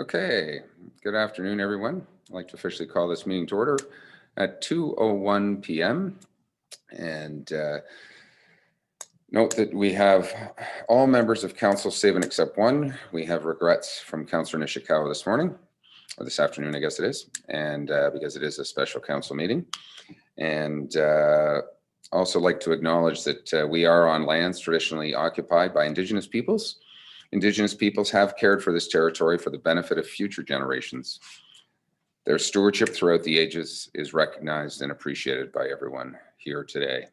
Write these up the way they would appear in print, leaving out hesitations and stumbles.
Okay, good afternoon, everyone. I'd like to officially call this meeting to order at 2:01 p.m. And note that we have all members of council save and except one. We have regrets from Councillor Nishikawa this morning, or this afternoon, I guess it is, and because it is a special council meeting. And also like to acknowledge that we are on lands traditionally occupied by Indigenous peoples. Indigenous peoples have cared for this territory for the benefit of future generations. Their stewardship throughout the ages is recognized and appreciated by everyone here today.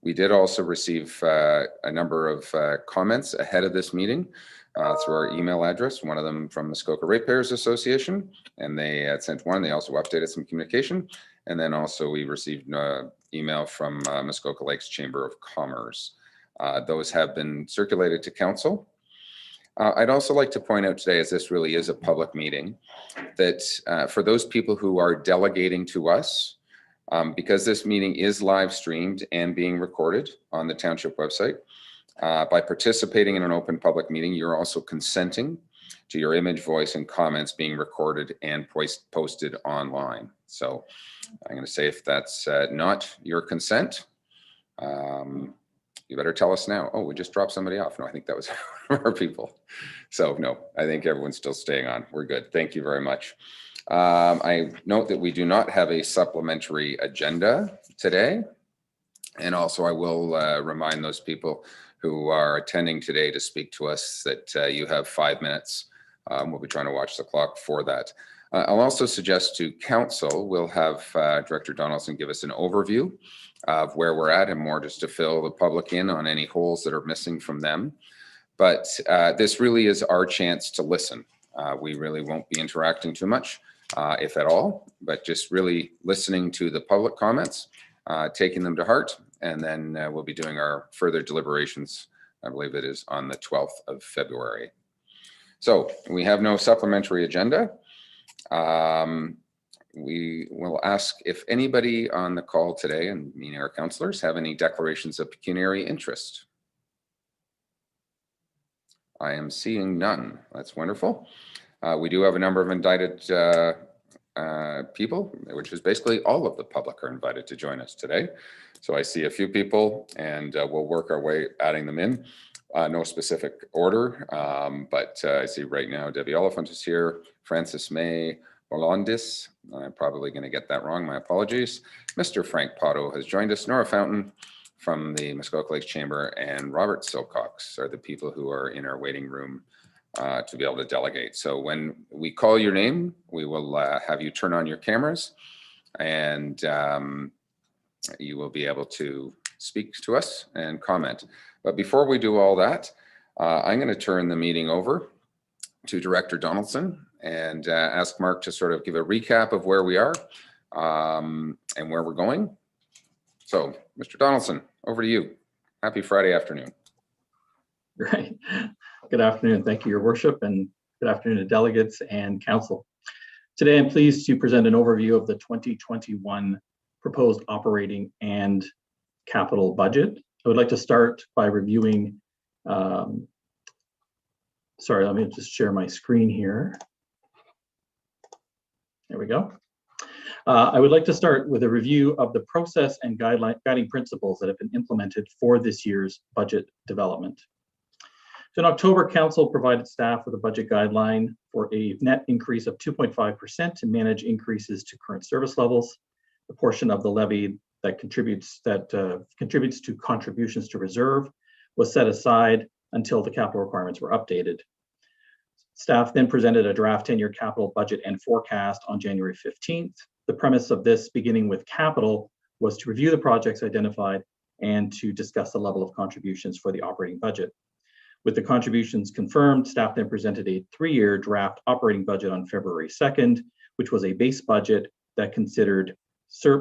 We did also receive a number of comments ahead of this meeting through our email address, one of them from Muskoka Ratepayers Association, and they had sent one. They also updated some communication. And then also we received an email from Muskoka Lakes Chamber of Commerce. Those have been circulated to council. I'd also like to point out today, as this really is a public meeting, that for those people who are delegating to us, because this meeting is live streamed and being recorded on the township website, by participating in an open public meeting, you're also consenting to your image, voice, and comments being recorded and posted online. So I'm going to say if that's not your consent, you better tell us now. Oh, we just dropped somebody off. No, I think that was our people. So no, I think everyone's still staying on. We're good. Thank you very much. I note that we do not have a supplementary agenda today. And also I will remind those people who are attending today to speak to us that you have 5 minutes. We'll be trying to watch the clock for that. I'll also suggest to council, we'll have Director Donaldson give us an overview of where we're at and more just to fill the public in on any holes that are missing from them. But this really is our chance to listen. We really won't be interacting too much, if at all, but just really listening to the public comments, taking them to heart, and then we'll be doing our further deliberations. I believe it is on the 12th of February. So we have no supplementary agenda. We will ask if anybody on the call today, and meaning our councillors, have any declarations of pecuniary interest. I am seeing none. That's wonderful. We do have a number of indicted people, which is basically all of the public are invited to join us today. So I see a few people and we'll work our way adding them in. No specific order, but I see right now Debbie Oliphant is here, Francis May Orlandis, I'm probably going to get that wrong, my apologies. Mr. Frank Potto has joined us, Nora Fountain from the Muskoka Lakes Chamber, and Robert Silcox are the people who are in our waiting room to be able to delegate. So when we call your name, we will have you turn on your cameras and you will be able to speak to us and comment. But before we do all that, I'm going to turn the meeting over to Director Donaldson and ask Mark to sort of give a recap of where we are and where we're going. So, Mr. Donaldson, over to you. Happy Friday afternoon. Great. Good afternoon. Thank you, Your Worship, and good afternoon to delegates and council. Today, I'm pleased to present an overview of the 2021 proposed operating and capital budget. I would like to start by reviewing, sorry, let me just share my screen here. There we go. I would like to start with a review of the process and guiding principles that have been implemented for this year's budget development. So in October, Council provided staff with a budget guideline for a net increase of 2.5% to manage increases to current service levels. The portion of the levy that contributes to contributions to reserve was set aside until the capital requirements were updated. Staff then presented a draft 10-year capital budget and forecast on January 15th. The premise of this, beginning with capital, was to review the projects identified and to discuss the level of contributions for the operating budget. With the contributions confirmed, staff then presented a 3-year draft operating budget on February 2nd, which was a base budget that considered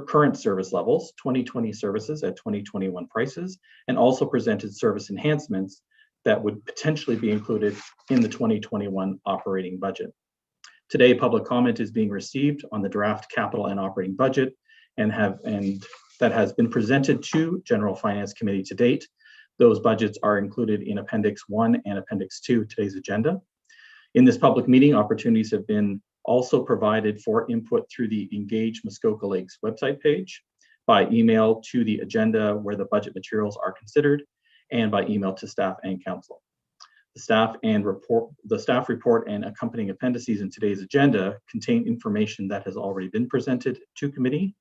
current service levels, 2020 services at 2021 prices, and also presented service enhancements that would potentially be included in the 2021 operating budget. Today, public comment is being received on the draft capital and operating budget and that has been presented to General Finance Committee to date. Those budgets are included in Appendix 1 and Appendix 2 today's agenda. In this public meeting, opportunities have been also provided for input through the Engage Muskoka Lakes website page, by email to the agenda where the budget materials are considered, and by email to staff and council. The staff report and accompanying appendices in today's agenda contain information that has already been presented to committee,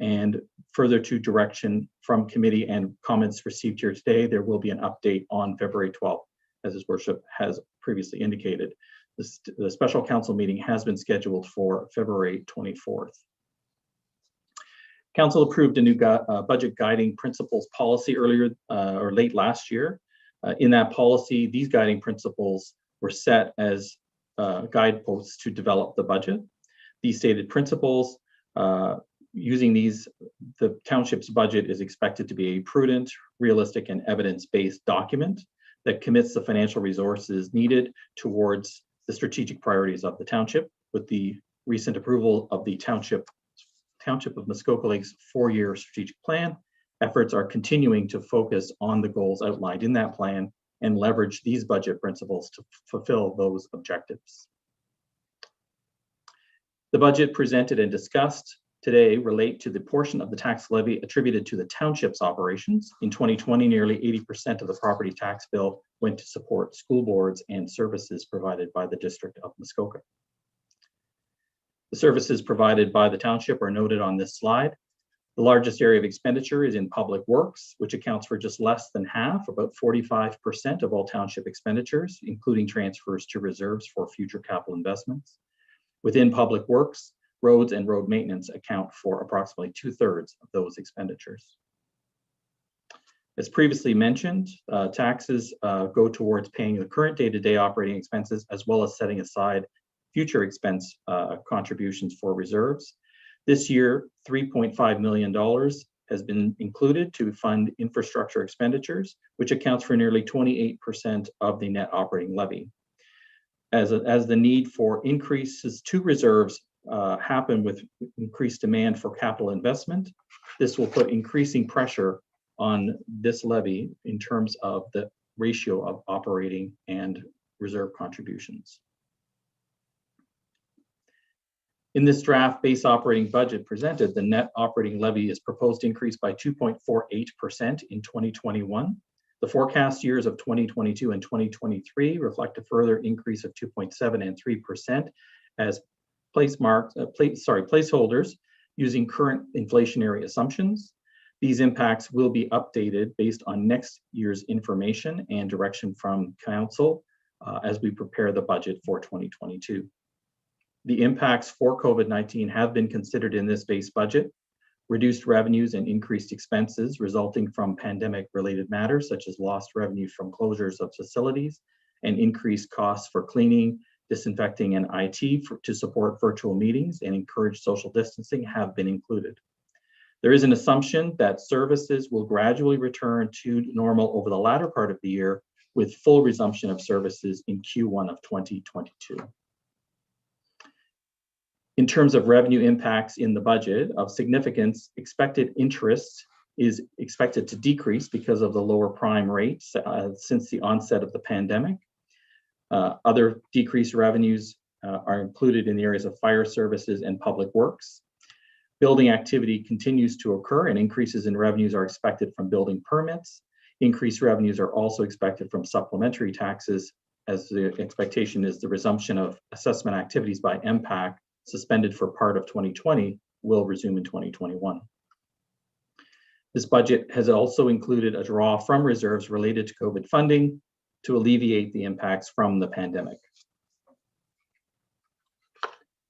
and further to direction from committee and comments received here today, there will be an update on February 12th, as His Worship has previously indicated. The special council meeting has been scheduled for February 24th. Council approved a new budget guiding principles policy earlier or late last year. In that policy, these guiding principles were set as guideposts to develop the budget. These stated principles, using these, the township's budget is expected to be a prudent, realistic, and evidence-based document that commits the financial resources needed towards the strategic priorities of the township. With the recent approval of the Township of Muskoka Lakes 4-year strategic plan, efforts are continuing to focus on the goals outlined in that plan and leverage these budget principles to fulfill those objectives. The budget presented and discussed today relate to the portion of the tax levy attributed to the township's operations. In 2020, nearly 80% of the property tax bill went to support school boards and services provided by the District of Muskoka. The services provided by the township are noted on this slide. The largest area of expenditure is in public works, which accounts for just less than half, about 45% of all township expenditures, including transfers to reserves for future capital investments. Within public works, roads and road maintenance account for approximately 2/3 of those expenditures. As previously mentioned, taxes go towards paying the current day-to-day operating expenses, as well as setting aside future expense contributions for reserves. This year, $3.5 million has been included to fund infrastructure expenditures, which accounts for nearly 28% of the net operating levy. As the need for increases to reserves happen with increased demand for capital investment, this will put increasing pressure on this levy in terms of the ratio of operating and reserve contributions. In this draft base operating budget presented, the net operating levy is proposed to increase by 2.48% in 2021. The forecast years of 2022 and 2023 reflect a further increase of 2.7% and 3% as placeholders using current inflationary assumptions. These impacts will be updated based on next year's information and direction from council as we prepare the budget for 2022. The impacts for COVID-19 have been considered in this base budget. Reduced revenues and increased expenses resulting from pandemic-related matters, such as lost revenue from closures of facilities and increased costs for cleaning, disinfecting, and IT to support virtual meetings and encourage social distancing, have been included. There is an assumption that services will gradually return to normal over the latter part of the year, with full resumption of services in Q1 of 2022. In terms of revenue impacts in the budget of significance, expected interest is expected to decrease because of the lower prime rates since the onset of the pandemic. Other decreased revenues are included in the areas of fire services and public works. Building activity continues to occur and increases in revenues are expected from building permits. Increased revenues are also expected from supplementary taxes, as the expectation is the resumption of assessment activities by MPAC, suspended for part of 2020, will resume in 2021. This budget has also included a draw from reserves related to COVID funding to alleviate the impacts from the pandemic.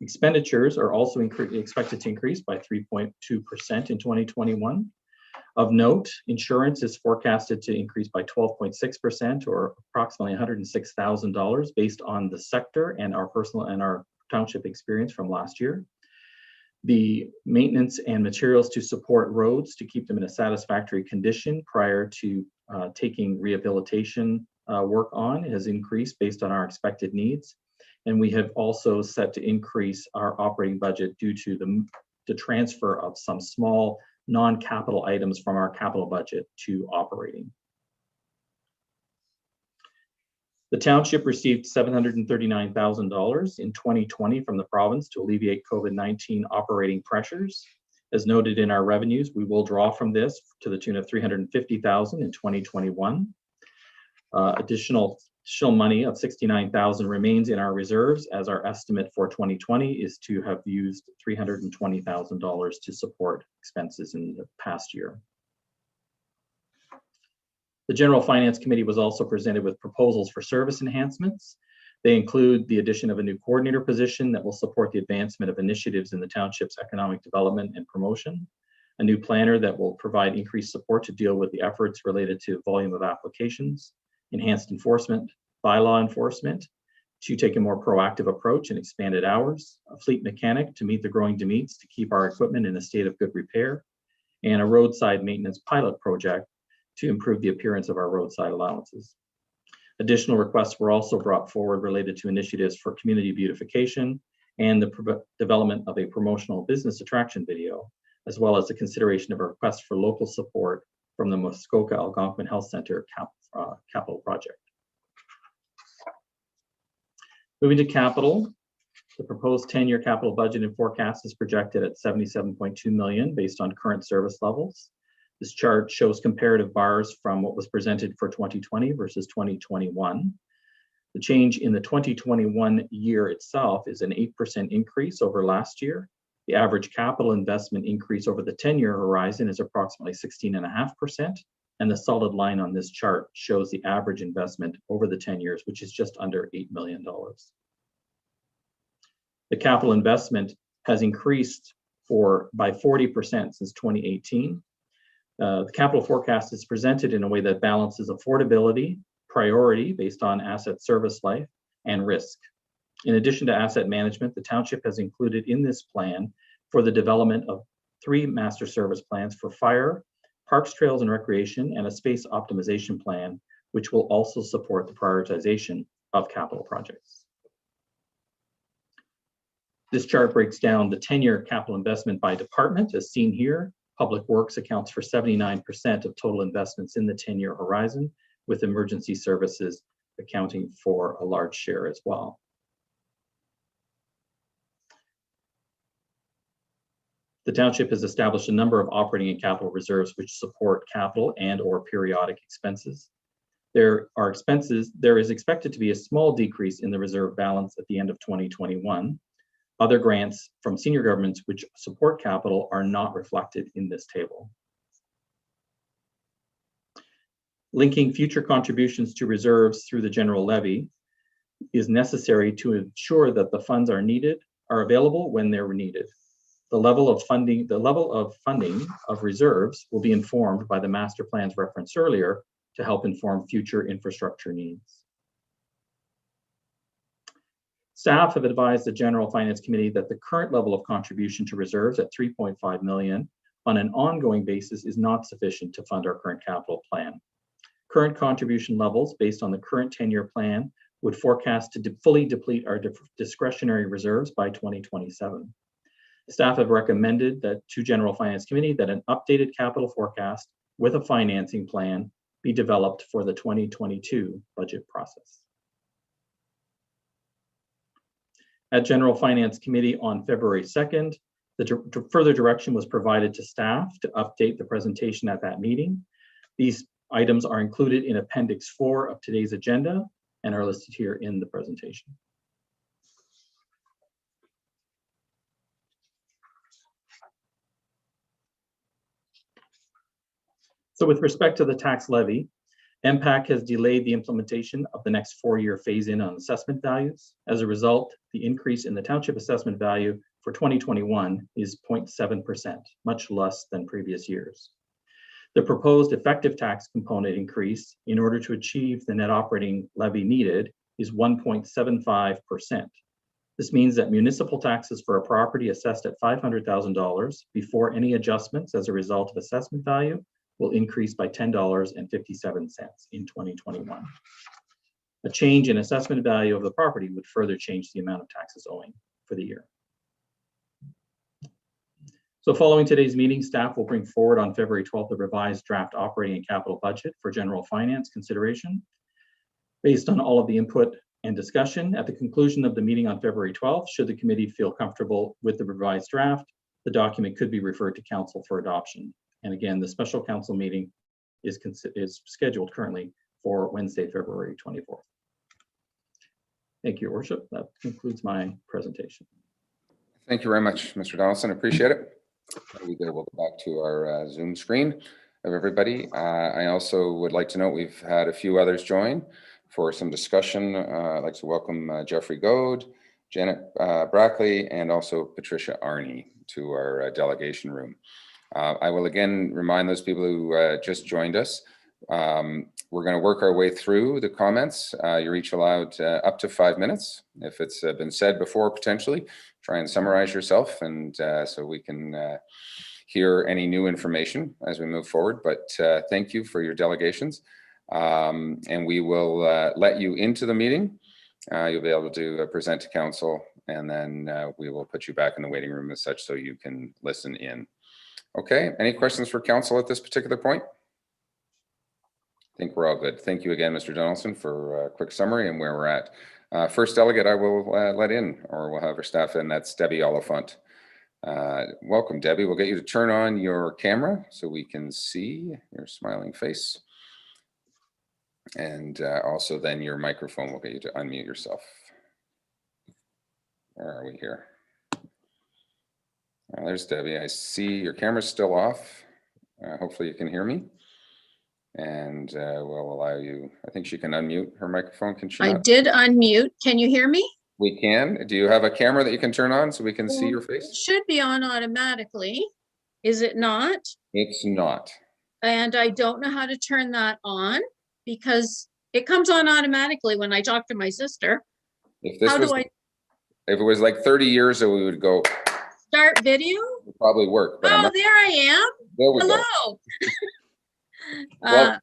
Expenditures are also expected to increase by 3.2% in 2021. Of note, insurance is forecasted to increase by 12.6%, or approximately $106,000, based on the sector and our personal and our township experience from last year. The maintenance and materials to support roads to keep them in a satisfactory condition prior to taking rehabilitation work on has increased based on our expected needs. And we have also set to increase our operating budget due to the transfer of some small non-capital items from our capital budget to operating. The township received $739,000 in 2020 from the province to alleviate COVID-19 operating pressures. As noted in our revenues, we will draw from this to the tune of $350,000 in 2021. Additional money of $69,000 remains in our reserves, as our estimate for 2020 is to have used $320,000 to support expenses in the past year. The General Finance Committee was also presented with proposals for service enhancements. They include the addition of a new coordinator position that will support the advancement of initiatives in the township's economic development and promotion, a new planner that will provide increased support to deal with the efforts related to volume of applications, enhanced enforcement, bylaw enforcement, to take a more proactive approach and expanded hours, a fleet mechanic to meet the growing demands to keep our equipment in a state of good repair, and a roadside maintenance pilot project to improve the appearance of our roadside allowances. Additional requests were also brought forward related to initiatives for community beautification and the development of a promotional business attraction video, as well as the consideration of a request for local support from the Muskoka Algonquin Health Center capital project. Moving to capital, the proposed 10-year capital budget and forecast is projected at $77.2 million based on current service levels. This chart shows comparative bars from what was presented for 2020 versus 2021. The change in the 2021 year itself is an 8% increase over last year. The average capital investment increase over the 10-year horizon is approximately 16.5%, and the solid line on this chart shows the average investment over the 10 years, which is just under $8 million. The capital investment has increased by 40% since 2018. The capital forecast is presented in a way that balances affordability, priority based on asset service life, and risk. In addition to asset management, the township has included in this plan for the development of 3 master service plans for fire, parks, trails, and recreation, and a space optimization plan, which will also support the prioritization of capital projects. This chart breaks down the 10-year capital investment by department, as seen here. Public Works accounts for 79% of total investments in the 10-year horizon, with emergency services accounting for a large share as well. The township has established a number of operating and capital reserves which support capital and/or periodic expenses. There is expected to be a small decrease in the reserve balance at the end of 2021. Other grants from senior governments which support capital are not reflected in this table. Linking future contributions to reserves through the general levy is necessary to ensure that the funds are available when they're needed. The level of funding of reserves will be informed by the master plans referenced earlier to help inform future infrastructure needs. Staff have advised the General Finance Committee that the current level of contribution to reserves at $3.5 million on an ongoing basis is not sufficient to fund our current capital plan. Current contribution levels based on the current 10-year plan would forecast to fully deplete our discretionary reserves by 2027. Staff have recommended that to General Finance Committee that an updated capital forecast with a financing plan be developed for the 2022 budget process. At General Finance Committee on February 2nd, the further direction was provided to staff to update the presentation at that meeting. These items are included in Appendix 4 of today's agenda and are listed here in the presentation. So with respect to the tax levy, MPAC has delayed the implementation of the next 4-year phase-in on assessment values. As a result, the increase in the township assessment value for 2021 is 0.7%, much less than previous years. The proposed effective tax component increase in order to achieve the net operating levy needed is 1.75%. This means that municipal taxes for a property assessed at $500,000 before any adjustments as a result of assessment value will increase by $10.57 in 2021. A change in assessment value of the property would further change the amount of taxes owing for the year. So following today's meeting, staff will bring forward on February 12th the revised draft operating and capital budget for general finance consideration. Based on all of the input and discussion, at the conclusion of the meeting on February 12th, should the committee feel comfortable with the revised draft, the document could be referred to council for adoption. And again, the special council meeting is scheduled currently for Wednesday, February 24th. Thank you, Your Worship. That concludes my presentation. Thank you very much, Mr. Donaldson. Appreciate it. We'll go back to our Zoom screen of everybody. I also would like to note we've had a few others join for some discussion. I'd like to welcome Jeffrey Goad, Janet Brackley, and also Patricia Arney to our delegation room. I will again remind those people who just joined us, we're going to work our way through the comments. You're each allowed up to 5 minutes. If it's been said before, potentially, try and summarize yourself, and so we can hear any new information as we move forward. But thank you for your delegations. And we will let you into the meeting. You'll be able to present to council, and then we will put you back in the waiting room as such so you can listen in. Okay, any questions for council at this particular point? I think we're all good. Thank you again, Mr. Donaldson, for a quick summary and where we're at. First delegate I will let in, or we'll have our staff in. That's Debbie Oliphant. Welcome, Debbie. We'll get you to turn on your camera so we can see your smiling face. And also then your microphone will get you to unmute yourself. Where are we here? There's Debbie. I see your camera's still off. Hopefully you can hear me. And we'll allow you, I think she can unmute her microphone. Can she not? I did unmute. Can you hear me? We can. Do you have a camera that you can turn on so we can see your face? It should be on automatically. Is it not? It's not. And I don't know how to turn that on because it comes on automatically when I talk to my sister. If this How was, do I if it was like 30 years ago, we would go. start video? It would probably work. But Oh, there I am. there we go. Hello. Well,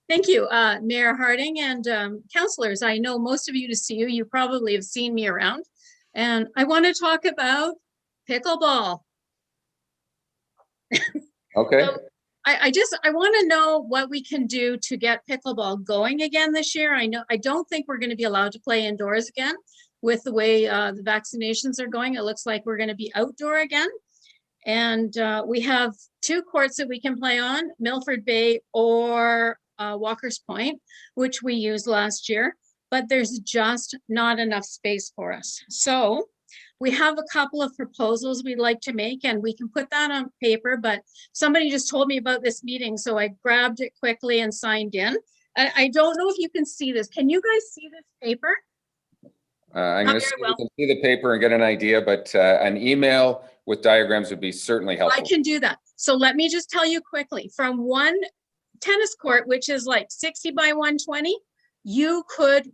Thank you, Mayor Harding and councillors. I know most of you to see you. You probably have seen me around. And I want to talk about pickleball. Okay. So I want to know what we can do to get pickleball going again this year. I don't think we're going to be allowed to play indoors again with the way the vaccinations are going. It looks like we're going to be outdoor again. And we have 2 courts that we can play on, Milford Bay or Walker's Point, which we used last year, but there's just not enough space for us. So we have a couple of proposals we'd like to make, and we can put that on paper, but somebody just told me about this meeting, so I grabbed it quickly and signed in. I don't know if you can see this. Can you guys see this paper? I'm going to see if we can see the paper and get an idea, but an email with diagrams would be certainly helpful. I can do that. So let me just tell you quickly, from one tennis court, which is like 60 by 120, you could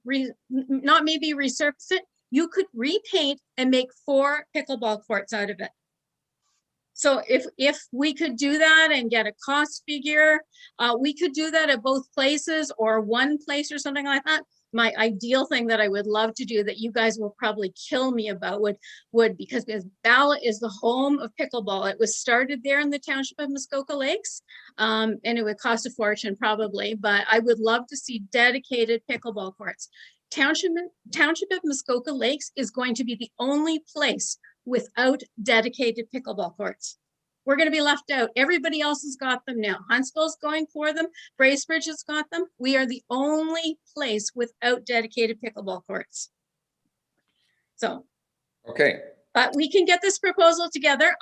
not maybe resurface it, you could repaint and make 4 pickleball courts out of it. So if we could do that and get a cost figure, we could do that at both places or one place or something like that. My ideal thing that I would love to do that you guys will probably kill me about would because Ballot is the home of pickleball. It was started there in the township of Muskoka Lakes, and it would cost a fortune probably, but I would love to see dedicated pickleball courts. Township of Muskoka Lakes is going to be the only place without dedicated pickleball courts. We're going to be left out. Everybody else has got them now. Huntsville's going for them. Bracebridge has got them. We are the only place without dedicated pickleball courts. So, okay. But we can get this proposal together.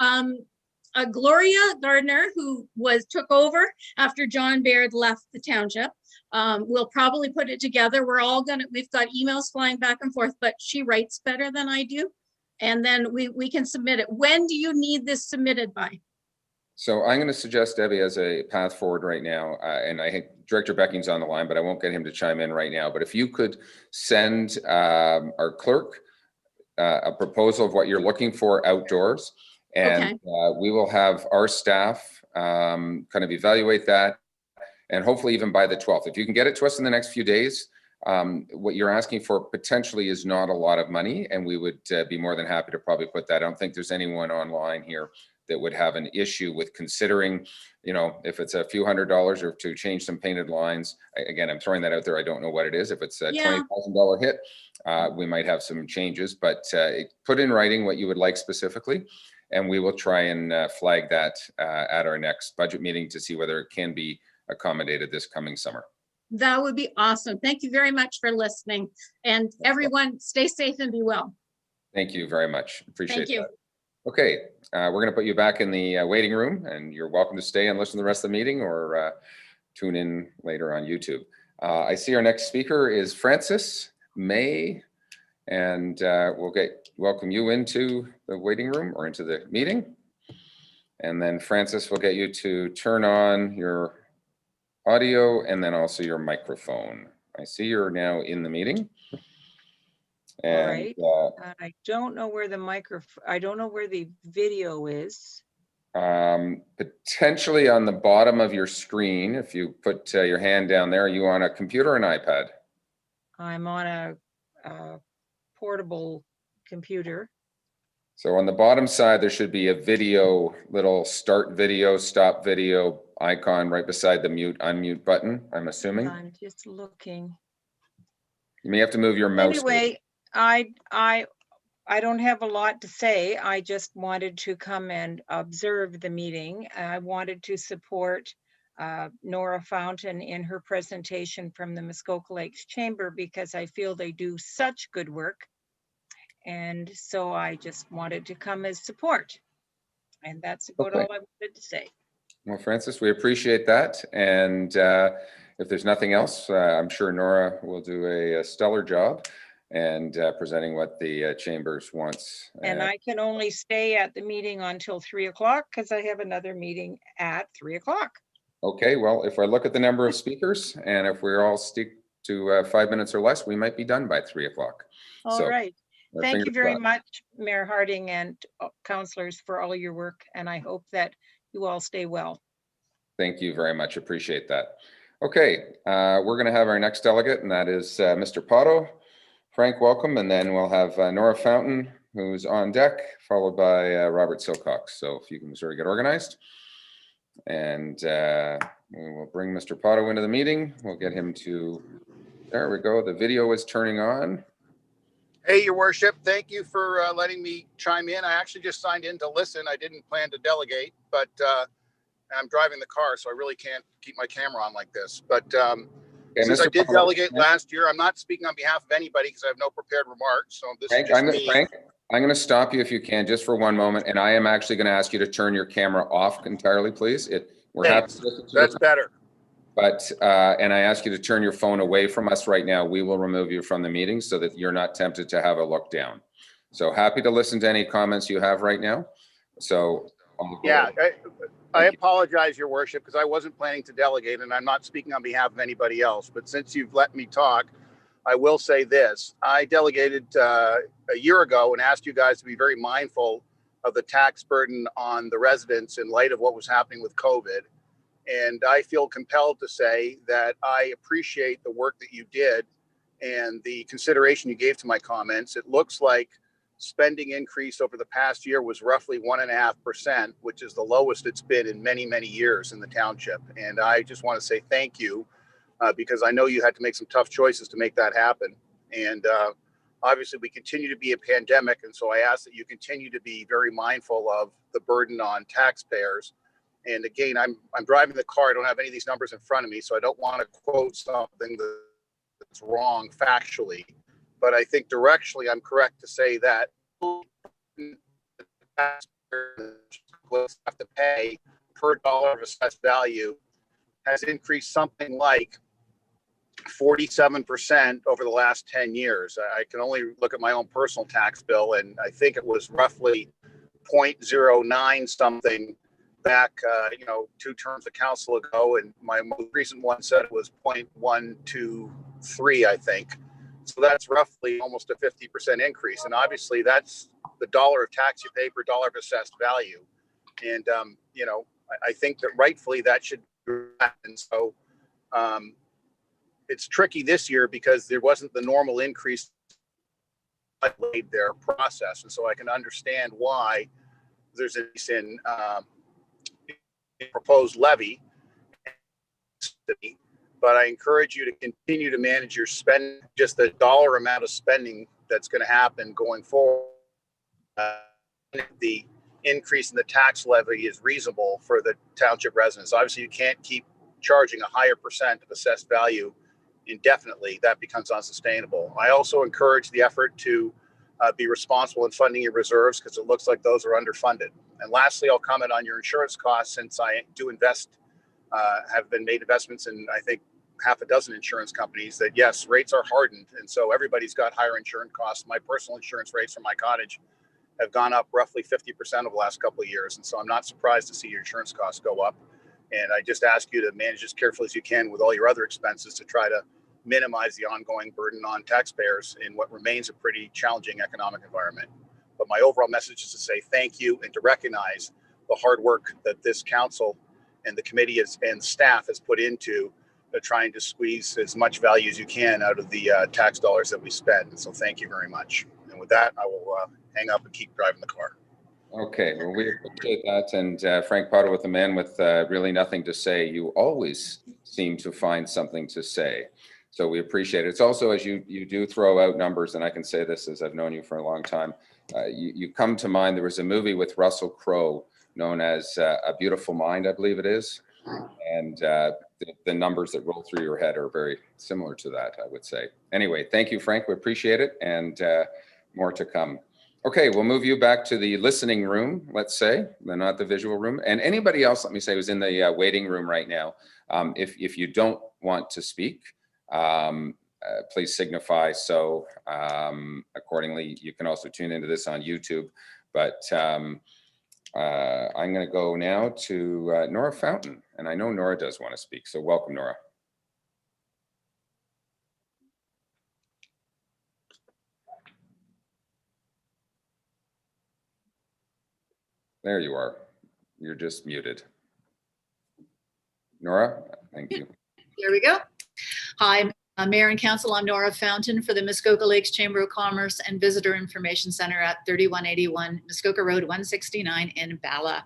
Gloria Gardner, who took over after John Baird left the township, will probably put it together. We've got emails flying back and forth, but she writes better than I do. And then we can submit it. When do you need this submitted by? So I'm going to suggest, Debbie, as a path forward right now, and I think Director Becking's on the line, but I won't get him to chime in right now. But if you could send our clerk a proposal of what you're looking for outdoors, and we will have our staff kind of evaluate that, and hopefully even by the 12th. If you can get it to us in the next few days, what you're asking for potentially is not a lot of money, and we would be more than happy to probably put that. I don't think there's anyone online here that would have an issue with considering, you know, if it's a few $100s or to change some painted lines. Again, I'm throwing that out there. I don't know what it is. If it's a Yeah. $20,000 hit, we might have some changes, but put in writing what you would like specifically. And we will try and flag that at our next budget meeting to see whether it can be accommodated this coming summer. That would be awesome. Thank you very much for listening. And everyone, stay safe and be well. Thank you very much. Appreciate Thank you. that. Okay, we're going to put you back in the waiting room, and you're welcome to stay and listen to the rest of the meeting, or tune in later on YouTube. I see our next speaker is Francis May, and we'll welcome you into the waiting room or into the meeting. And then Francis will get you to turn on your audio and then also your microphone. I see you're now in the meeting. And all right. I don't know where the I don't know where the video is. Potentially on the bottom of your screen, if you put your hand down there. Are you on a computer or an iPad? I'm on a portable computer. So on the bottom side, there should be a video, little start video, stop video icon right beside the mute, unmute button, I'm assuming. I'm just looking. You may have to move your mouse. Anyway, I don't have a lot to say. I just wanted to come and observe the meeting. I wanted to support Nora Fountain in her presentation from the Muskoka Lakes Chamber because I feel they do such good work. And so I just wanted to come as support. And that's about all I wanted to say. Well, Francis, we appreciate that. And if there's nothing else, I'm sure Nora will do a stellar job and presenting what the chambers wants. And I can only stay at the meeting until 3 o'clock because I have another meeting at 3 o'clock. Okay, well, if I look at the number of speakers and if we're all stick to 5 minutes or less, we might be done by 3 o'clock. All right. Thank you very crossed. much, Mayor Harding and councillors, for all your work. And I hope that you all stay well. Thank you very much. Appreciate that. Okay, we're going to have our next delegate, and that is Mr. Potto. Frank, welcome. And then we'll have Nora Fountain, who's on deck, followed by Robert Silcox. So if you can sort of get organized. And we will bring Mr. Potto into the meeting. We'll get him to, there we go. The video is turning on. Hey, Your Worship, thank you for letting me chime in. I actually just signed in to listen. I didn't plan to delegate, but I'm driving the car, so I really can't keep my camera on like this. But since I did delegate last year, I'm not speaking on behalf of anybody because I have no prepared remarks. So this is just me. Frank, I'm going to stop you if you can, just for one moment, and I am actually going to ask you to turn your camera off entirely, please. We're happy to listen to That's better. But, and I ask you to turn your phone away from us right now. We will remove you from the meeting so that you're not tempted to have a look down. So happy to listen to any comments you have right now. So. Yeah, I apologize, Your Worship, because I wasn't planning to delegate and I'm not speaking on behalf of anybody else. But since you've let me talk, I will say this. I delegated a year ago and asked you guys to be very mindful of the tax burden on the residents in light of what was happening with COVID. And I feel compelled to say that I appreciate the work that you did and the consideration you gave to my comments. It looks like spending increase over the past year was roughly 1.5%, which is the lowest it's been in many, many years in the township. And I just want to say thank you because I know you had to make some tough choices to make that happen. And obviously we continue to be a pandemic. And so I ask that you continue to be very mindful of the burden on taxpayers. And again, I'm driving the car. I don't have any of these numbers in front of me, so I don't want to quote something that's wrong factually. But I think directionally, I'm correct to say that taxpayers have to pay per dollar of assessed value has increased something like 47% over the last 10 years. I can only look at my own personal tax bill, and I think it was roughly 0.09 something back, 2 terms of council ago, and my most recent one said it was 0.123, I think. So that's roughly almost a 50% increase, and obviously that's the dollar of tax you pay per dollar of assessed value. And I think that rightfully that should happen. So it's tricky this year because there wasn't the normal increase their process, and so I can understand why there's a in proposed levy, but I encourage you to continue to manage your spending, just the dollar amount of spending that's going to happen going forward. The increase in the tax levy is reasonable for the township residents. Obviously, you can't keep charging a higher percent of assessed value indefinitely. That becomes unsustainable. I also encourage the effort to be responsible in funding your reserves, because it looks like those are underfunded. And lastly, I'll comment on your insurance costs, since I do have been made investments in, I think, half a dozen insurance companies, that yes, rates are hardened. And so everybody's got higher insurance costs. My personal insurance rates for my cottage have gone up roughly 50% over the last couple of years. And so I'm not surprised to see your insurance costs go up. And I just ask you to manage as carefully as you can with all your other expenses to try to minimize the ongoing burden on taxpayers in what remains a pretty challenging economic environment. But my overall message is to say thank you and to recognize the hard work that this council and the committee and staff has put into trying to squeeze as much value as you can out of the tax dollars that we spend. And so thank you very much. And with that, I will hang up and keep driving the car. Okay, well, we appreciate that. And Frank Potter, with a man with really nothing to say, you always seem to find something to say. So we appreciate it. It's also, as you do throw out numbers, and I can say this as I've known you for a long time, you come to mind. There was a movie with Russell Crowe known as A Beautiful Mind, I believe it is. And the numbers that roll through your head are very similar to that, I would say. Anyway, thank you, Frank. We appreciate it. And more to come. Okay, we'll move you back to the listening room, let's say, not the visual room. And anybody else, let me say, who's in the waiting room right now, if you don't want to speak, please signify so accordingly. You can also tune into this on YouTube. But I'm going to go now to Nora Fountain. And I know Nora does want to speak. So welcome, Nora. There you are. You're just muted. Nora, thank you. Here we go. Hi, Mayor and Council. I'm Nora Fountain for the Muskoka Lakes Chamber of Commerce and Visitor Information Center at 3181 Muskoka Road 169 in Bala.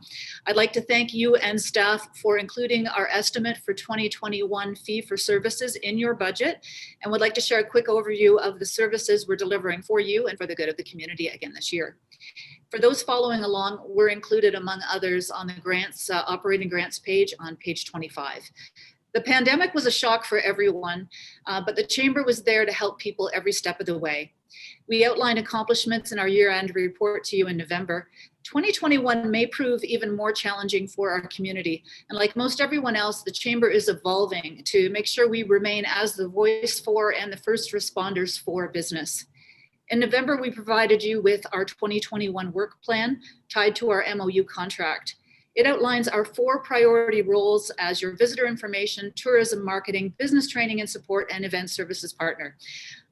I'd like to thank you and staff for including our estimate for 2021 fee for services in your budget, and would like to share a quick overview of the services we're delivering for you and for the good of the community again this year. For those following along, we're included among others on the grants, operating grants page on page 25. The pandemic was a shock for everyone, but the Chamber was there to help people every step of the way. We outlined accomplishments in our year-end report to you in November. 2021 may prove even more challenging for our community. And like most everyone else, the Chamber is evolving to make sure we remain as the voice for and the first responders for business. In November, we provided you with our 2021 work plan tied to our MOU contract. It outlines our 4 priority roles as your visitor information, tourism marketing, business training and support, and event services partner.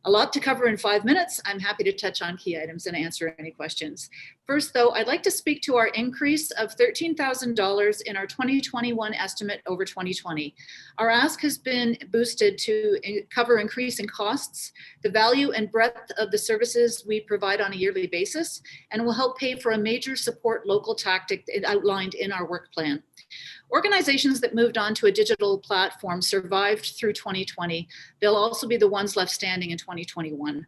A lot to cover in 5 minutes. I'm happy to touch on key items and answer any questions. First, though, I'd like to speak to our increase of $13,000 in our 2021 estimate over 2020. Our ask has been boosted to cover increasing costs, the value and breadth of the services we provide on a yearly basis, and will help pay for a major support local tactic outlined in our work plan. Organizations that moved on to a digital platform survived through 2020. They'll also be the ones left standing in 2021.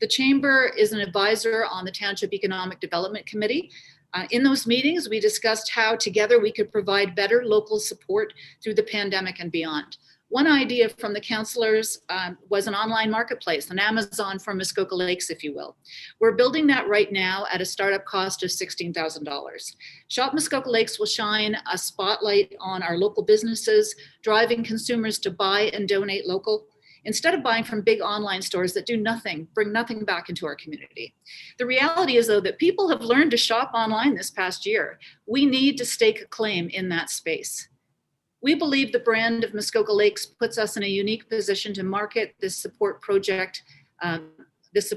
The Chamber is an advisor on the Township Economic Development Committee. In those meetings, we discussed how together we could provide better local support through the pandemic and beyond. One idea from the councillors was an online marketplace, an Amazon for Muskoka Lakes, if you will. We're building that right now at a startup cost of $16,000. Shop Muskoka Lakes will shine a spotlight on our local businesses, driving consumers to buy and donate local, instead of buying from big online stores that do nothing, bring nothing back into our community. The reality is, though, that people have learned to shop online this past year. We need to stake a claim in that space. We believe the brand of Muskoka Lakes puts us in a unique position to market this support project,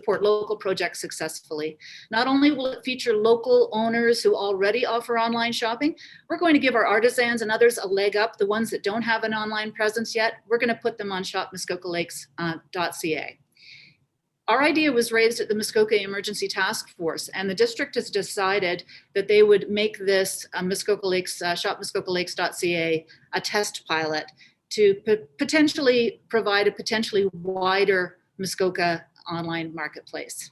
local project successfully. Not only will it feature local owners who already offer online shopping, we're going to give our artisans and others a leg up. The ones that don't have an online presence yet, we're going to put them on shopmuskokalakes.ca. Our idea was raised at the Muskoka Emergency Task Force, and the district has decided that they would make this Muskoka Lakes, shopmuskokalakes.ca, a test pilot to potentially provide a potentially wider Muskoka online marketplace.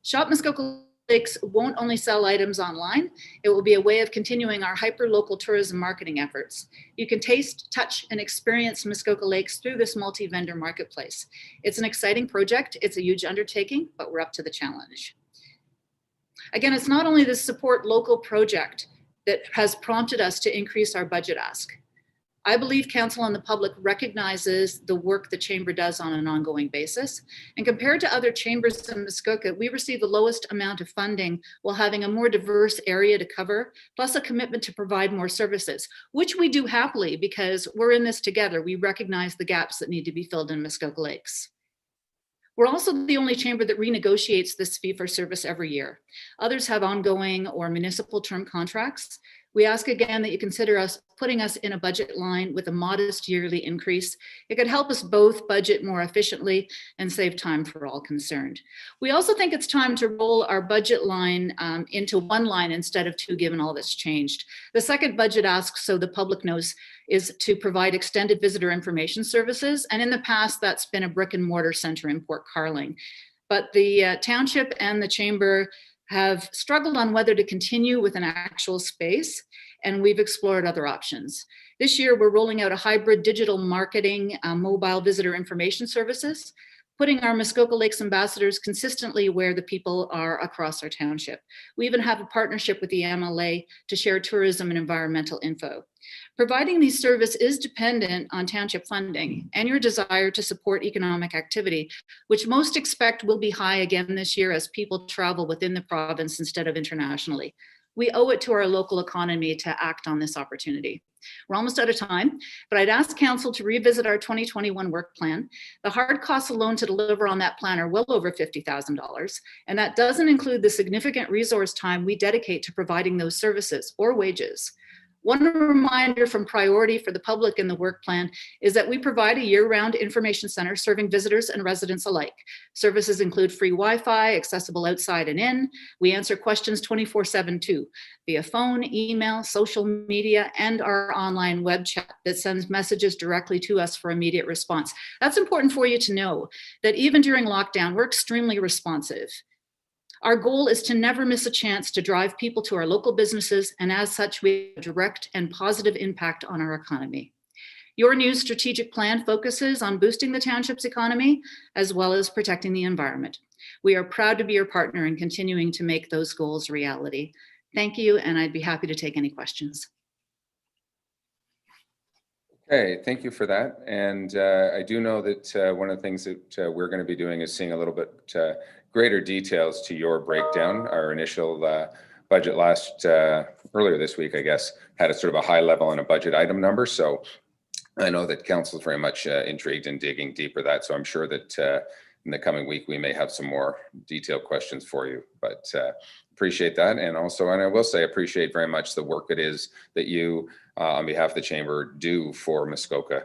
Shop Muskoka Lakes won't only sell items online, it will be a way of continuing our hyper-local tourism marketing efforts. You can taste, touch, and experience Muskoka Lakes through this multi-vendor marketplace. It's an exciting project, it's a huge undertaking, but we're up to the challenge. Again, it's not only this support local project that has prompted us to increase our budget ask. I believe council and the public recognizes the work the chamber does on an ongoing basis. And compared to other chambers in Muskoka, we receive the lowest amount of funding while having a more diverse area to cover, plus a commitment to provide more services, which we do happily because we're in this together. We recognize the gaps that need to be filled in Muskoka Lakes. We're also the only chamber that renegotiates this fee for service every year. Others have ongoing or municipal term contracts. We ask again that you consider putting us in a budget line with a modest yearly increase. It could help us both budget more efficiently and save time for all concerned. We also think it's time to roll our budget line into one line instead of two, given all that's changed. The second budget ask, so the public knows, is to provide extended visitor information services. And in the past, that's been a brick and mortar center in Port Carling. But the township and the chamber have struggled on whether to continue with an actual space, and we've explored other options. This year, we're rolling out a hybrid digital marketing mobile visitor information services, putting our Muskoka Lakes ambassadors consistently where the people are across our township. We even have a partnership with the MLA to share tourism and environmental info. Providing these services is dependent on township funding and your desire to support economic activity, which most expect will be high again this year as people travel within the province instead of internationally. We owe it to our local economy to act on this opportunity. We're almost out of time, but I'd ask council to revisit our 2021 work plan. The hard costs alone to deliver on that plan are well over $50,000, and that doesn't include the significant resource time we dedicate to providing those services or wages. One reminder from priority for the public in the work plan is that we provide a year-round information center serving visitors and residents alike. Services include free Wi-Fi, accessible outside and in. We answer questions 24/7 too, via phone, email, social media, and our online web chat that sends messages directly to us for immediate response. That's important for you to know, that even during lockdown, we're extremely responsive. Our goal is to never miss a chance to drive people to our local businesses, and as such, we have a direct and positive impact on our economy. Your new strategic plan focuses on boosting the township's economy, as well as protecting the environment. We are proud to be your partner in continuing to make those goals reality. Thank you, and I'd be happy to take any questions. Okay, thank you for that. And I do know that one of the things that we're going to be doing is seeing a little bit greater details to your breakdown. Our initial budget earlier this week, I guess, had a sort of a high level and a budget item number. So I know that council is very much intrigued in digging deeper that. So I'm sure that in the coming week, we may have some more detailed questions for you, but appreciate that. And also, and I will say, appreciate very much the work it is that you on behalf of the chamber do for Muskoka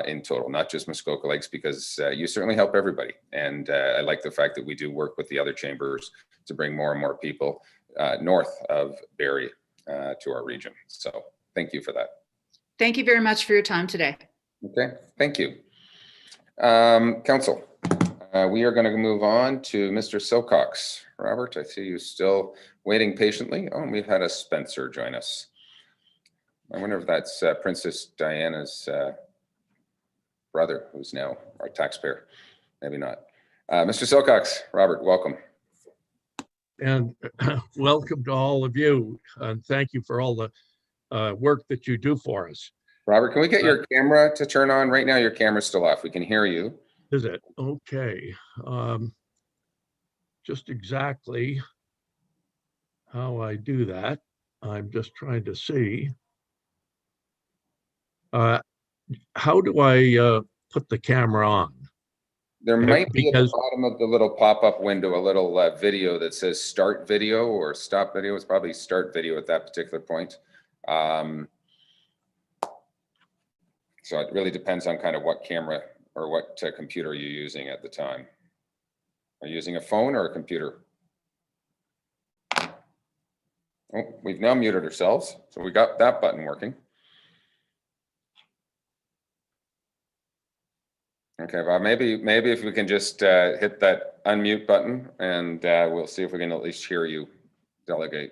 in total, not just Muskoka Lakes, because you certainly help everybody. And I like the fact that we do work with the other chambers to bring more and more people north of Barrie to our region. So thank you for that. Thank you very much for your time today. Okay, thank you. Council, we are going to move on to Mr. Silcox. Robert, I see you still waiting patiently. Oh, and we've had a Spencer join us. I wonder if that's Princess Diana's brother, who's now our taxpayer. Maybe not. Mr. Silcox, Robert, welcome. And welcome to all of you. And thank you for all the work that you do for us. Robert, can we get your camera to turn on? Right now, your camera's still off. We can hear you. Is it? Okay. Just exactly how I do that, I'm just trying to see. How do I put the camera on? There might be at the bottom of the little pop-up window a little video that says start video or stop video. It's probably start video at that particular point. So it really depends on kind of what camera or what computer you're using at the time. Are you using a phone or a computer? Oh, we've now muted ourselves, so we got that button working. Okay, Bob, maybe if we can just hit that unmute button, and we'll see if we can at least hear you delegate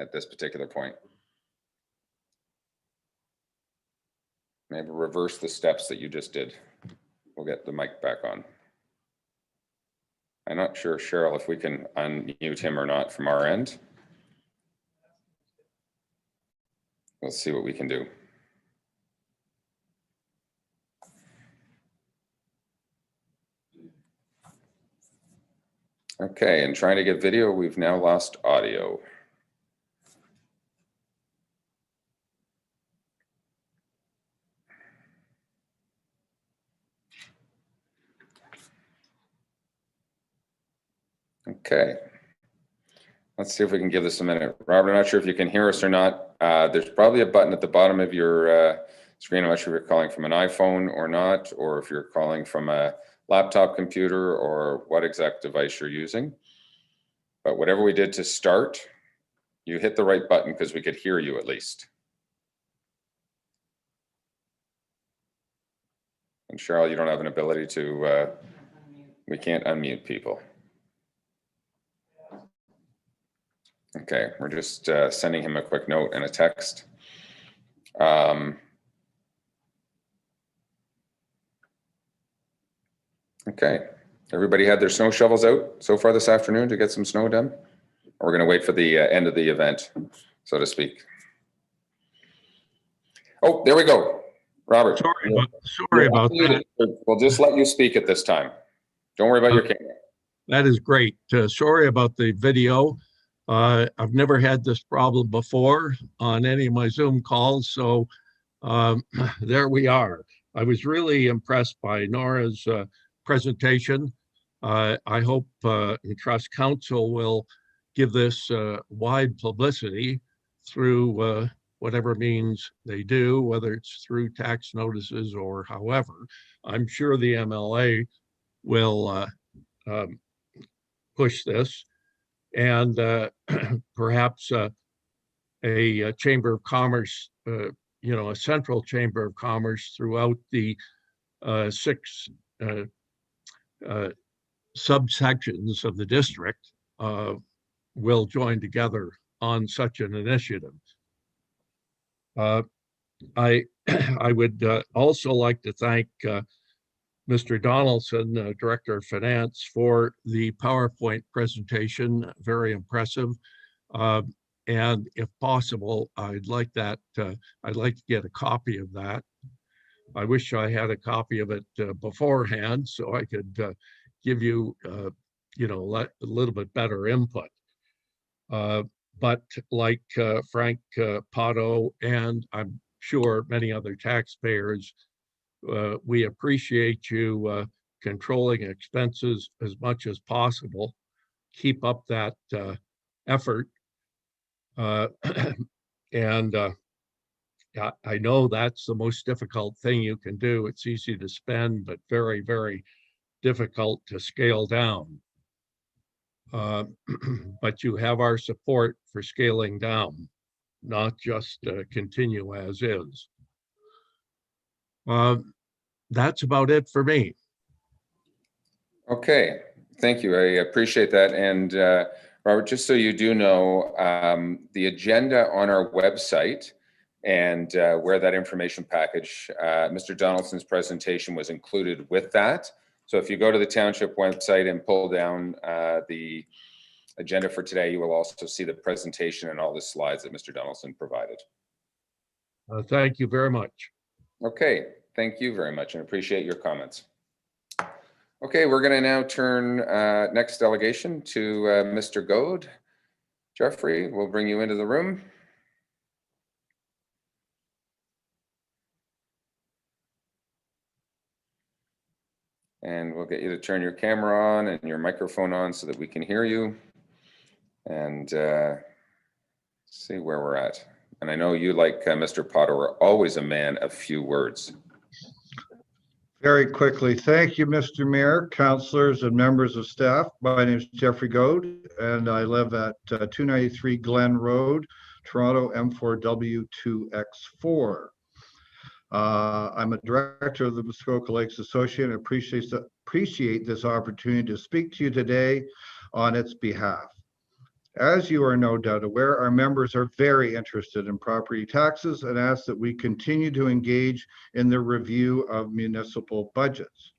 at this particular point. Maybe reverse the steps that you just did. We'll get the mic back on. I'm not sure, Cheryl, if we can unmute him or not from our end. We'll see what we can do. Okay, and trying to get video, we've now lost audio. Okay. Let's see if we can give this a minute. Robert, I'm not sure if you can hear us or not. There's probably a button at the bottom of your screen. I'm not sure if you're calling from an iPhone or not, or if you're calling from a laptop computer or what exact device you're using. But whatever we did to start, you hit the right button because we could hear you at least. And Cheryl, you don't have an ability to, we can't unmute people. Okay, we're just sending him a quick note and a text. Okay, everybody had their snow shovels out so far this afternoon to get some snow done? Or we're gonna wait for the end of the event, so to speak. Oh, there we go. Robert. Sorry about that. We'll just let you speak at this time. Don't worry about your camera. That is great. Sorry about the video. I've never had this problem before on any of my Zoom calls, so there we are. I was really impressed by Nora's presentation. I hope and trust Council will give this wide publicity through whatever means they do, whether it's through tax notices or however. I'm sure the MLA will push this, and perhaps a Chamber of Commerce, a central Chamber of Commerce throughout the 6 subsections of the district will join together on such an initiative. I would also like to thank Mr. Donaldson, Director of Finance, for the PowerPoint presentation. Very impressive. And if possible, I'd like to get a copy of that. I wish I had a copy of it beforehand so I could give you, a little bit better input. But like Frank Pato, and I'm sure many other taxpayers, we appreciate you controlling expenses as much as possible. Keep up that effort. And I know that's the most difficult thing you can do. It's easy to spend, but very, very difficult to scale down. But you have our support for scaling down, not just continue as is. That's about it for me. Okay, thank you. I appreciate that. And Robert, just so you do know, the agenda on our website and where that information package, Mr. Donaldson's presentation was included with that. So if you go to the township website and pull down the agenda for today, you will also see the presentation and all the slides that Mr. Donaldson provided. Thank you very much. Okay, thank you very much and appreciate your comments. Okay, we're going to now turn next delegation to Mr. Goad. Jeffrey, we'll bring you into the room. And we'll get you to turn your camera on and your microphone on so that we can hear you and see where we're at. And I know you, like Mr. Potter, are always a man of few words. Very quickly, thank you, Mr. Mayor, councilors, and members of staff. My name is Jeffrey Goad, and I live at 293 Glen Road, Toronto, M4W2X4. I'm a director of the Muskoka Lakes Association and appreciate this opportunity to speak to you today on its behalf. As you are no doubt aware, our members are very interested in property taxes and ask that we continue to engage in the review of municipal budgets.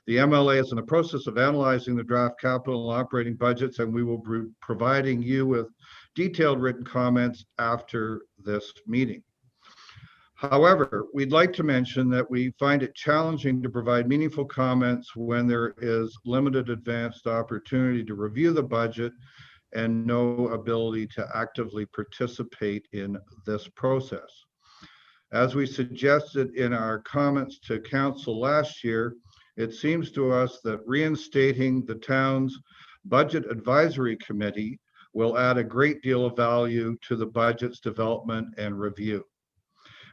The MLA is in the process of analyzing the draft capital and operating budgets, and we will be providing you with detailed written comments after this meeting. However, we'd like to mention that we find it challenging to provide meaningful comments when there is limited advanced opportunity to review the budget and no ability to actively participate in this process. As we suggested in our comments to council last year, it seems to us that reinstating the town's budget advisory committee will add a great deal of value to the budget's development and review.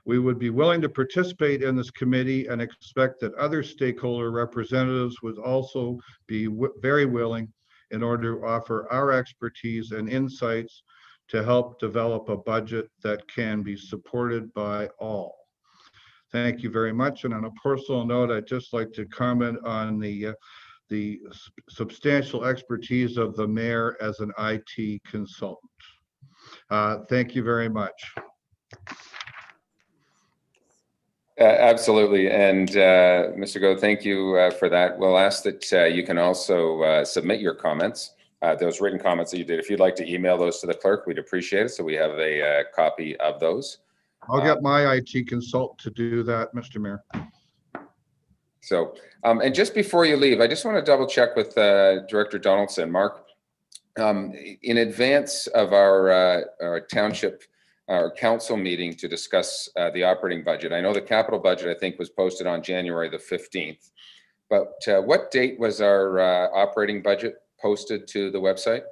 We would be willing to participate in this committee and expect that other stakeholder representatives would also be very willing in order to offer our expertise and insights to help develop a budget that can be supported by all. Thank you very much. And on a personal note, I'd just like to comment on the substantial expertise of the mayor as an IT consultant. Thank you very much. Absolutely. And Mr. Go, thank you for that. We'll ask that you can also submit your comments, those written comments that you did. If you'd like to email those to the clerk, we'd appreciate it. So we have a copy of those. I'll get my IT consultant to do that, Mr. Mayor. So, and just before you leave, I just want to double check with Director Donaldson. Mark, in advance of our township our council meeting to discuss the operating budget. I know the capital budget, I think, was posted on January the 15th, but what date was our operating budget posted to the website?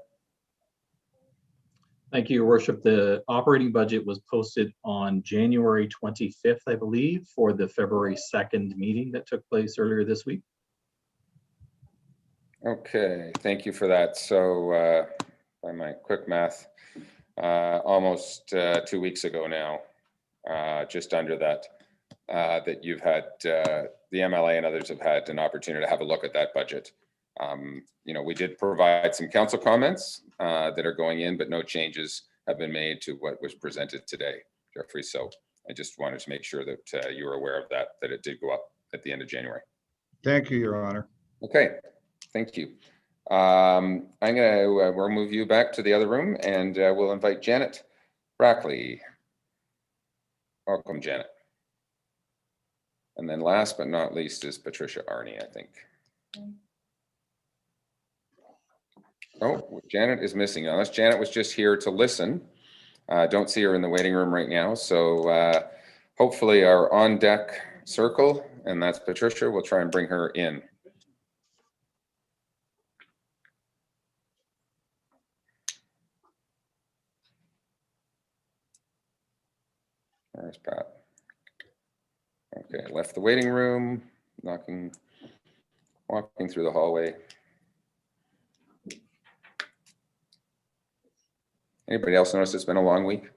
Thank you, Your Worship. The operating budget was posted on January 25th, I believe, for the February 2nd meeting that took place earlier this week. Okay, thank you for that. So by my quick math, almost 2 weeks ago now, just under that, that you've had, the MLA and others have had an opportunity to have a look at that budget. You know, we did provide some council comments that are going in, but no changes have been made to what was presented today, Jeffrey. So I just wanted to make sure that you were aware of that, that it did go up at the end of January. Thank you, Your Honor. Okay, thank you. We'll move you back to the other room and we'll invite Janet Brackley. Welcome, Janet. And then last but not least is Patricia Arney, I think. Oh, Janet is missing, unless Janet was just here to listen. Don't see her in the waiting room right now. So hopefully our on deck circle, and that's Patricia, we'll try and bring her in. There's Pat. Okay, left the waiting room, walking through the hallway. Anybody else notice it's been a long week?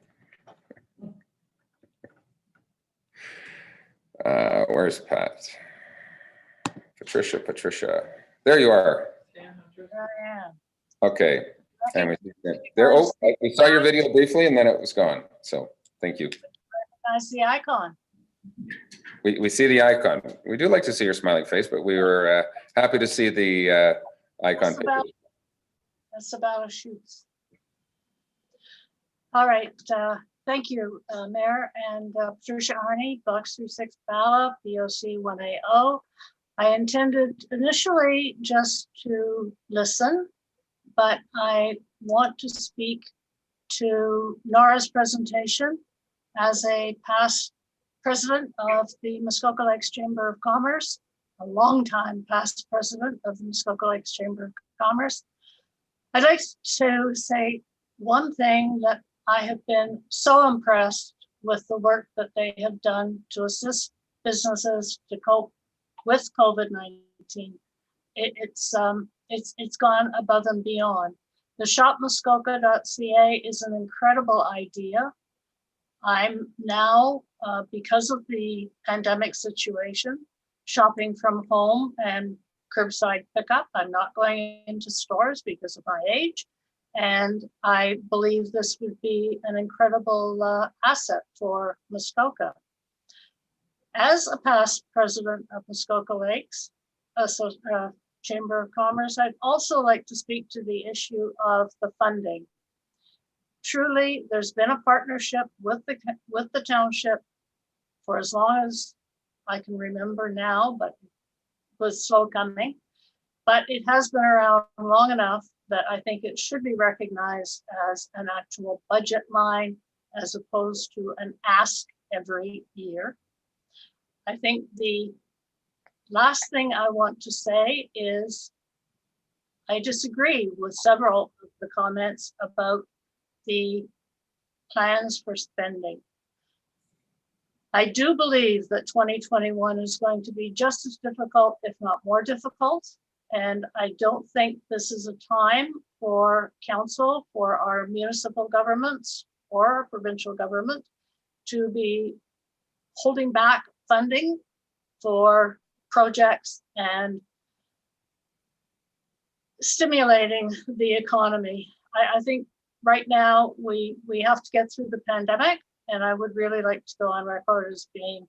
Where's Pat? Patricia. There you are. Okay. And we saw your video briefly and then it was gone. So thank you. I see the icon. We see the icon. We do like to see your smiling face, but we were happy to see the icon. That's about a shoot. All right. Thank you, Mayor and Patricia Arney, Box 36 Bala, BOC 1AO. I intended initially just to listen, but I want to speak to Nora's presentation as a past president of the Muskoka Lakes Chamber of Commerce, a long-time past president of the Muskoka Lakes Chamber of Commerce. I'd like to say one thing, that I have been so impressed with the work that they have done to assist businesses to cope with COVID-19. It's gone above and beyond. The shopmuskoka.ca is an incredible idea. I'm now, because of the pandemic situation, shopping from home and curbside pickup. I'm not going into stores because of my age. And I believe this would be an incredible asset for Muskoka. As a past president of Muskoka Lakes Chamber of Commerce, I'd also like to speak to the issue of the funding. Truly, there's been a partnership with the township for as long as I can remember now, but it was slow coming. But it has been around long enough that I think it should be recognized as an actual budget line as opposed to an ask every year. I think the last thing I want to say is I disagree with several of the comments about the plans for spending. I do believe that 2021 is going to be just as difficult, if not more difficult. And I don't think this is a time for council, for our municipal governments or our provincial government to be holding back funding for projects and stimulating the economy. I think right now we have to get through the pandemic, and I would really like to go on record as being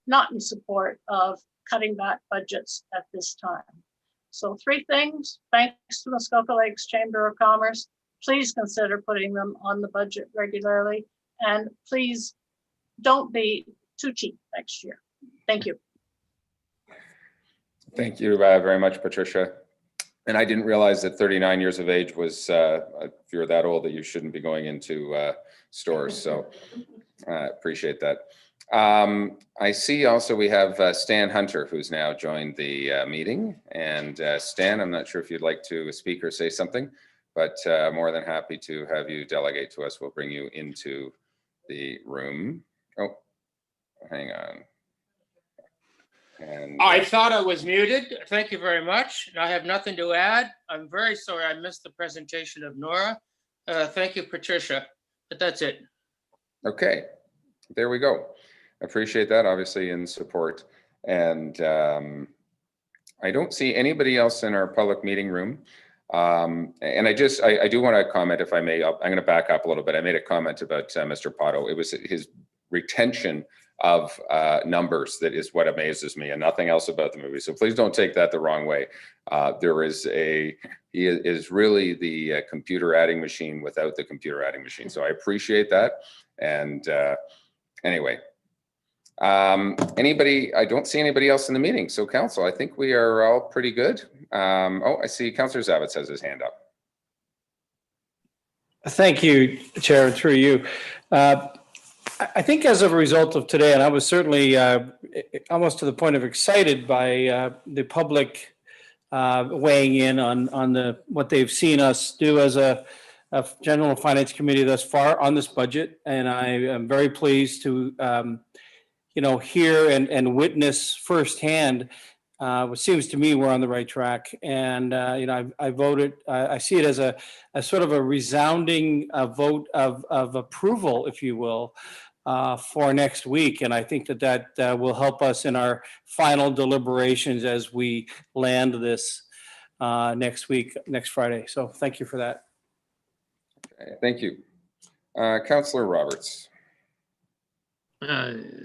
not in support of cutting back budgets at this time. So 3 things, thanks to Muskoka Lakes Chamber of Commerce. Please consider putting them on the budget regularly, and please don't be too cheap next year. Thank you. Thank you very much, Patricia. And I didn't realize that 39 years of age was, if you're that old, that you shouldn't be going into stores. So I appreciate that. I see also we have Stan Hunter, who's now joined the meeting. And Stan, I'm not sure if you'd like to speak or say something, but more than happy to have you delegate to us. We'll bring you into the room. Oh, hang on. And I thought I was muted. Thank you very much. I have nothing to add. I'm very sorry I missed the presentation of Nora. Thank you, Patricia, but that's it. Okay, there we go. Appreciate that, obviously in support. And I don't see anybody else in our public meeting room. And I do want to comment, if I may. I'm going to back up a little bit. I made a comment about Mr. Potto. It was his retention of numbers that is what amazes me, and nothing else about the movie. So please don't take that the wrong way. He is really the computer adding machine without the computer adding machine. So I appreciate that. And anyway, I don't see anybody else in the meeting. So council, I think we are all pretty good. I see Councillor Zavitz has his hand up. Thank you, Chair, through you. I think as a result of today, and I was certainly almost to the point of excited by the public weighing in on what they've seen us do as a General Finance Committee thus far on this budget, and I am very pleased to hear and witness firsthand. What seems to me we're on the right track, and I voted. I see it as a sort of a resounding vote of approval, if you will, for next week, and I think that will help us in our final deliberations as we land this next week, next Friday. So thank you for that. Okay, thank you, Councillor Roberts.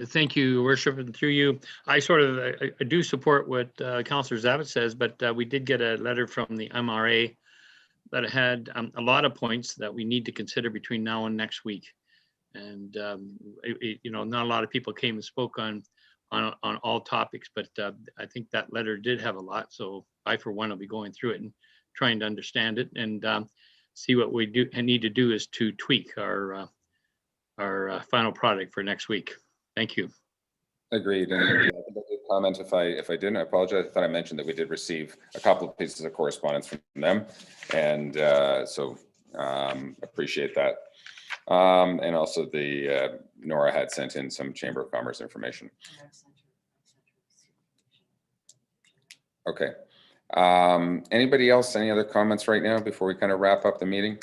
Thank you, Your Worship, and through you. I do support what Councillor Zavitz says, but we did get a letter from the MRA that had a lot of points that we need to consider between now and next week. And not a lot of people came and spoke on all topics, but I think that letter did have a lot. So I, for one, will be going through it and trying to understand it and see what we need to do is to tweak our final product for next week. Thank you. Agreed. And I think I did comment, if I didn't, I apologize. I thought I mentioned that we did receive a couple of pieces of correspondence from them, and so appreciate that. And also Nora had sent in some Chamber of Commerce information. Okay. Anybody else, any other comments right now before we kind of wrap up the meeting?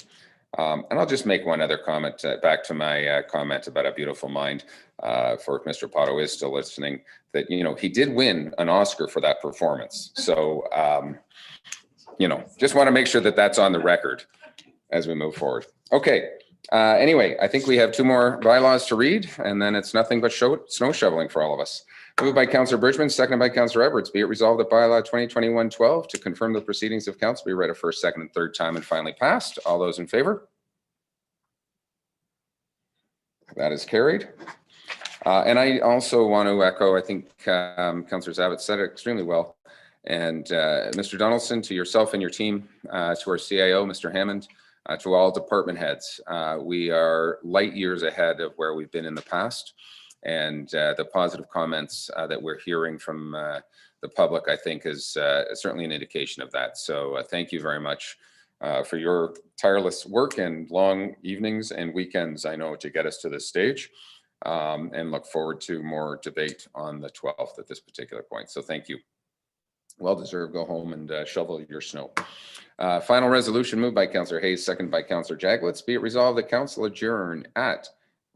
And I'll just make one other comment back to my comment about A Beautiful Mind, for if Mr. Potto is still listening, that, you know, he did win an Oscar for that performance. So, you know, just want to make sure that that's on the record as we move forward. Okay. Anyway, I think we have 2 more bylaws to read, and then it's nothing but snow shoveling for all of us. Moved by Councillor Bridgman, seconded by Councillor Edwards. Be it resolved that bylaw 2021-12 to confirm the proceedings of council be read a first, second, and third time and finally passed. All those in favor? That is carried. And I also want to echo, I think Councillor Zabit said it extremely well. And Mr. Donaldson, to yourself and your team, to our CIO, Mr. Hammond, to all department heads, we are light years ahead of where we've been in the past. And the positive comments that we're hearing from the public, I think, is certainly an indication of that. So thank you very much for your tireless work and long evenings and weekends, I know, to get us to this stage, and look forward to more debate on the 12th at this particular point. So thank you. Well deserved. Go home and shovel your snow. Final resolution moved by Councillor Hayes, seconded by Councillor Jaglitz. Be it resolved that council adjourn at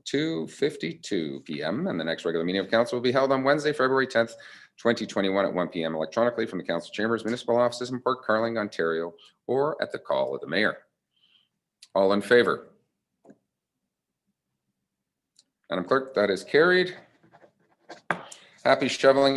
2:52 p.m. and the next regular meeting of council will be held on Wednesday, February 10th, 2021 at 1 p.m. electronically from the council chambers, municipal offices in Port Carling, Ontario, or at the call of the mayor. All in favor? Madam Clerk, that is carried. Happy shoveling.